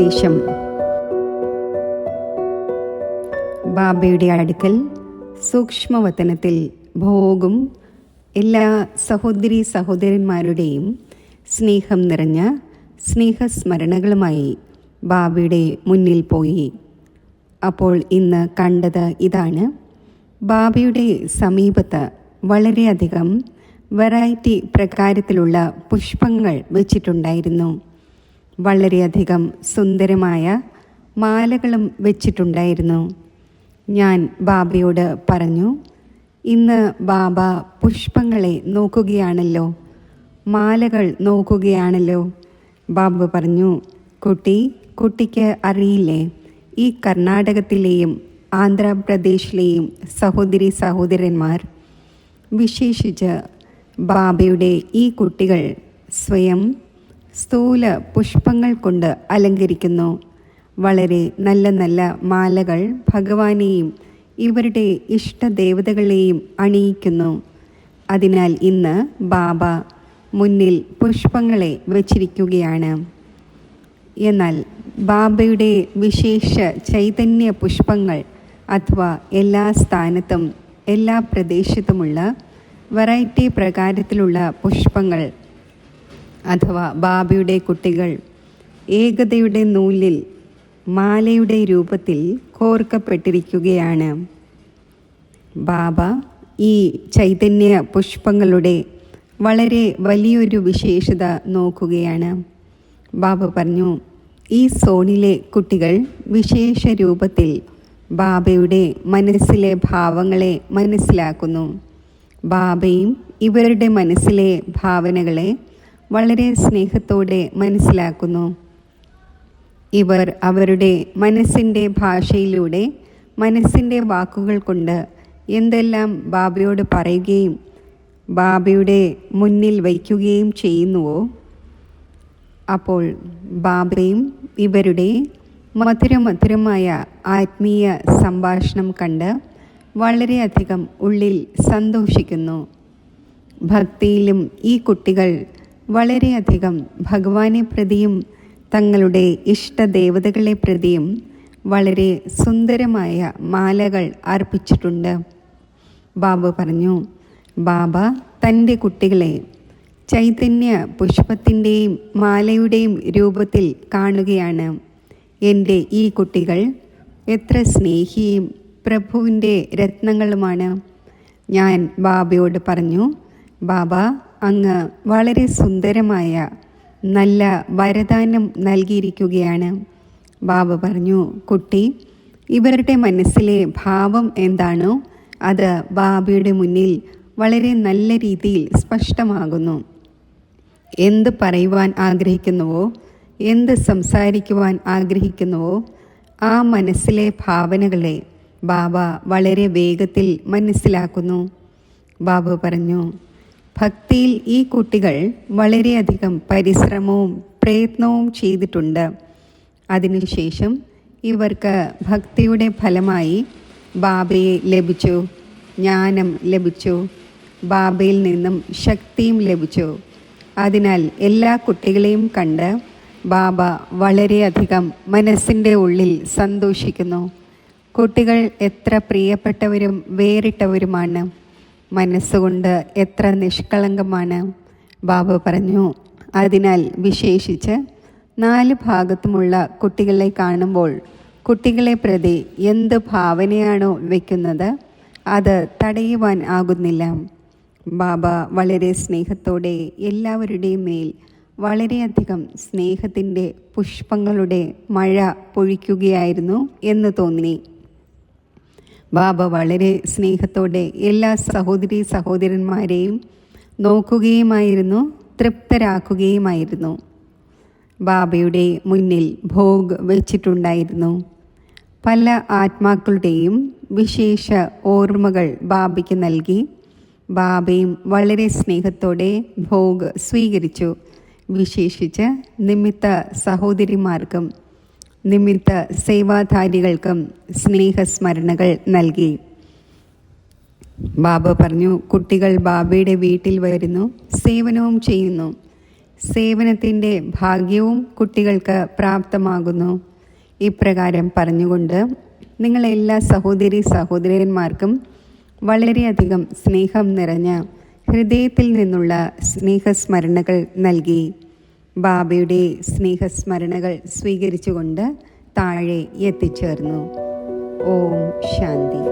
സന്ദേശം. ബാബയുടെ അടുക്കൽ സൂക്ഷ്മവതനത്തിൽ ഭോഗും എല്ലാ സഹോദരീ സഹോദരന്മാരുടെയും സ്നേഹം നിറഞ്ഞ സ്നേഹസ്മരണകളുമായി ബാബയുടെ മുന്നിൽ പോയി. അപ്പോൾ ഇന്ന് കണ്ടത് ഇതാണ്. ബാബയുടെ സമീപത്ത് വളരെയധികം വെറൈറ്റി പ്രകാരത്തിലുള്ള പുഷ്പങ്ങൾ വെച്ചിട്ടുണ്ടായിരുന്നു. വളരെയധികം സുന്ദരമായ മാലകളും വെച്ചിട്ടുണ്ടായിരുന്നു. ഞാൻ ബാബയോട് പറഞ്ഞു, ഇന്ന് ബാബ പുഷ്പങ്ങളെ നോക്കുകയാണല്ലോ, മാലകൾ നോക്കുകയാണല്ലോ. ബാബ പറഞ്ഞു, കുട്ടിക്ക് അറിയില്ലേ, ഈ കർണാടകത്തിലെയും ആന്ധ്രാപ്രദേശിലെയും സഹോദരി സഹോദരന്മാർ, വിശേഷിച്ച് ബാബയുടെ ഈ കുട്ടികൾ സ്വയം സ്ഥൂല പുഷ്പങ്ങൾ കൊണ്ട് അലങ്കരിക്കുന്നു. വളരെ നല്ല നല്ല മാലകൾ ഭഗവാനെയും ഇവരുടെ ഇഷ്ടദേവതകളെയും അണിയിക്കുന്നു. അതിനാൽ ഇന്ന് ബാബ മുന്നിൽ പുഷ്പങ്ങളെ വച്ചിരിക്കുകയാണ്. എന്നാൽ ബാബയുടെ വിശേഷ ചൈതന്യ പുഷ്പങ്ങൾ അഥവാ എല്ലാ സ്ഥാനത്തും എല്ലാ പ്രദേശത്തുമുള്ള വെറൈറ്റി പ്രകാരത്തിലുള്ള പുഷ്പങ്ങൾ അഥവാ ബാബയുടെ കുട്ടികൾ ഏകതയുടെ നൂലിൽ മാലയുടെ രൂപത്തിൽ കോർക്കപ്പെട്ടിരിക്കുകയാണ്. ബാബ ഈ ചൈതന്യ പുഷ്പങ്ങളുടെ വളരെ വലിയൊരു വിശേഷത നോക്കുകയാണ്. ബാബ പറഞ്ഞു, ഈ സോണിലെ കുട്ടികൾ വിശേഷ രൂപത്തിൽ ബാബയുടെ മനസ്സിലെ ഭാവങ്ങളെ മനസ്സിലാക്കുന്നു. ബാബയും ഇവരുടെ മനസ്സിലെ ഭാവനകളെ വളരെ സ്നേഹത്തോടെ മനസ്സിലാക്കുന്നു. ഇവർ അവരുടെ മനസ്സിൻ്റെ ഭാഷയിലൂടെ മനസ്സിൻ്റെ വാക്കുകൾ കൊണ്ട് എന്തെല്ലാം ബാബയോട് പറയുകയും ബാബയുടെ മുന്നിൽ വയ്ക്കുകയും ചെയ്യുന്നുവോ, അപ്പോൾ ബാബയും ഇവരുടെ മധുരമായ ആത്മീയ സംഭാഷണം കണ്ട് വളരെയധികം ഉള്ളിൽ സന്തോഷിക്കുന്നു. ഭക്തിയിലും ഈ കുട്ടികൾ വളരെയധികം ഭഗവാനെ പ്രതിയും തങ്ങളുടെ ഇഷ്ടദേവതകളെ പ്രതിയും വളരെ സുന്ദരമായ മാലകൾ അർപ്പിച്ചിട്ടുണ്ട്. ബാബ പറഞ്ഞു, ബാബ തൻ്റെ കുട്ടികളെ ചൈതന്യ പുഷ്പത്തിൻ്റെയും മാലയുടെയും രൂപത്തിൽ കാണുകയാണ്. എൻ്റെ ഈ കുട്ടികൾ എത്ര സ്നേഹിയും പ്രഭുവിൻ്റെ രത്നങ്ങളുമാണ്. ഞാൻ ബാബയോട് പറഞ്ഞു, ബാബ അങ്ങ് വളരെ സുന്ദരമായ നല്ല വരദാനം നൽകിയിരിക്കുകയാണ്. ബാബ പറഞ്ഞു, കുട്ടി, ഇവരുടെ മനസ്സിലെ ഭാവം എന്താണോ അത് ബാബയുടെ മുന്നിൽ വളരെ നല്ല രീതിയിൽ സ്പഷ്ടമാകുന്നു. എന്ത് പറയുവാൻ ആഗ്രഹിക്കുന്നുവോ, എന്ത് സംസാരിക്കുവാൻ ആഗ്രഹിക്കുന്നുവോ ആ മനസ്സിലെ ഭാവനകളെ ബാബ വളരെ വേഗത്തിൽ മനസ്സിലാക്കുന്നു. ബാബ പറഞ്ഞു, ഭക്തിയിൽ ഈ കുട്ടികൾ വളരെയധികം പരിശ്രമവും പ്രയത്നവും ചെയ്തിട്ടുണ്ട്. അതിനുശേഷം ഇവർക്ക് ഭക്തിയുടെ ഫലമായി ബാബയെ ലഭിച്ചു, ജ്ഞാനം ലഭിച്ചു, ബാബയിൽ നിന്നും ശക്തിയും ലഭിച്ചു. അതിനാൽ എല്ലാ കുട്ടികളെയും കണ്ട് ബാബ വളരെയധികം മനസ്സിൻ്റെ ഉള്ളിൽ സന്തോഷിക്കുന്നു. കുട്ടികൾ എത്ര പ്രിയപ്പെട്ടവരും വേറിട്ടവരുമാണ്, മനസ്സുകൊണ്ട് എത്ര നിഷ്കളങ്കമാണ്. ബാബ പറഞ്ഞു, അതിനാൽ വിശേഷിച്ച് 4 ഭാഗത്തുമുള്ള കുട്ടികളെ കാണുമ്പോൾ കുട്ടികളെ പ്രതി എന്ത് ഭാവനയാണോ വയ്ക്കുന്നത് അത് തടയുവാൻ ആകുന്നില്ല. ബാബ വളരെ സ്നേഹത്തോടെ എല്ലാവരുടെയും മേൽ വളരെയധികം സ്നേഹത്തിൻ്റെ പുഷ്പങ്ങളുടെ മഴ പൊഴിക്കുകയായിരുന്നു എന്ന് തോന്നി. ബാബ വളരെ സ്നേഹത്തോടെ എല്ലാ സഹോദരീ സഹോദരന്മാരെയും നോക്കുകയുമായിരുന്നു, തൃപ്തരാക്കുകയുമായിരുന്നു. ബാബയുടെ മുന്നിൽ ഭോഗ് വെച്ചിട്ടുണ്ടായിരുന്നു. പല ആത്മാക്കളുടെയും വിശേഷ ഓർമ്മകൾ ബാബയ്ക്ക് നൽകി. ബാബയും വളരെ സ്നേഹത്തോടെ ഭോഗ് സ്വീകരിച്ചു. വിശേഷിച്ച് നിമിത്ത സഹോദരിമാർക്കും നിമിത്ത സേവാധാരികൾക്കും സ്നേഹസ്മരണകൾ നൽകി. ബാബ പറഞ്ഞു, കുട്ടികൾ ബാബയുടെ വീട്ടിൽ വരുന്നു, സേവനവും ചെയ്യുന്നു. സേവനത്തിൻ്റെ ഭാഗ്യവും കുട്ടികൾക്ക് പ്രാപ്തമാകുന്നു. ഇപ്രകാരം പറഞ്ഞുകൊണ്ട് നിങ്ങളെല്ലാ സഹോദരി സഹോദരന്മാർക്കും വളരെയധികം സ്നേഹം നിറഞ്ഞ ഹൃദയത്തിൽ നിന്നുള്ള സ്നേഹസ്മരണകൾ നൽകി ബാബയുടെ സ്നേഹസ്മരണകൾ സ്വീകരിച്ചുകൊണ്ട് താഴെ എത്തിച്ചേർന്നു. ഓം ശാന്തി.